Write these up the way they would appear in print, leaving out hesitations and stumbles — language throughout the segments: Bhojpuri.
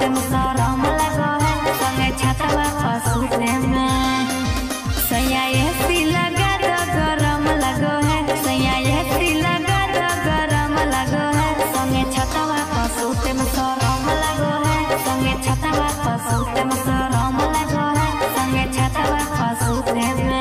सूते में शरम लगो है, संगे छतवा पर सूते में सैया एसी लगा दो गरम लगो है, सैया एसी लगा दो गरम लगो है, संगे छतवा पर सूते में शरम लगो है, संगे छतवा पर सूते में शरम लगो है, संगे छतवा पर सूते में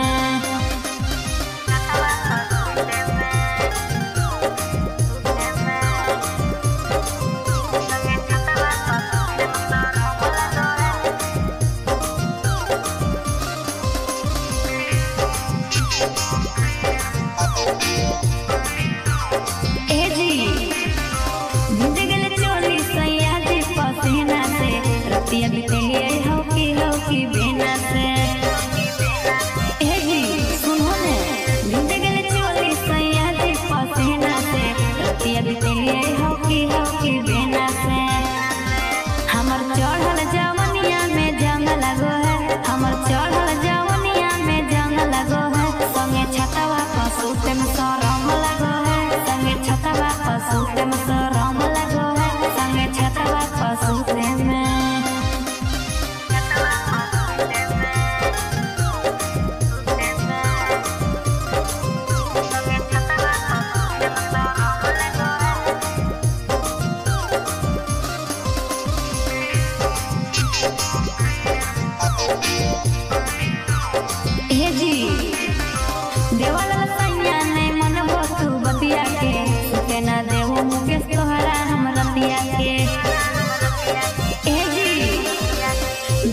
रतिया बितेलिए हौकी बिना से ए जी सुनो ने भिंड गेले चोली सैया जी पसीना से रतिया बितेलिए हौकी बिना से हमर चढ़ल जवनिया में जंग लगो है, हमर चढ़ल जवनिया में जंग लगो है, संगे छतवा पर सूते में शरम लगो है, संगे छतवा पर सूते में शरम लगो है, संगे छतवा पर सूते में देवल सैया नहीं मन बतू बतिया के सुते ना देवो मुकेश तोहरा हम रतिया के ए जी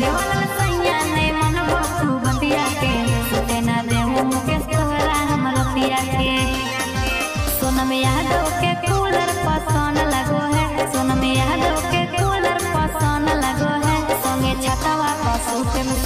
देवल सैया नहीं मन बतू बतिया के सुते ना देवो मुकेश तोहरा हम रतिया के सोनम यादव के कूलर पसंद लगो है, सोनम यादव के कूलर पसंद लगो है, संगे छतवा पर सूते में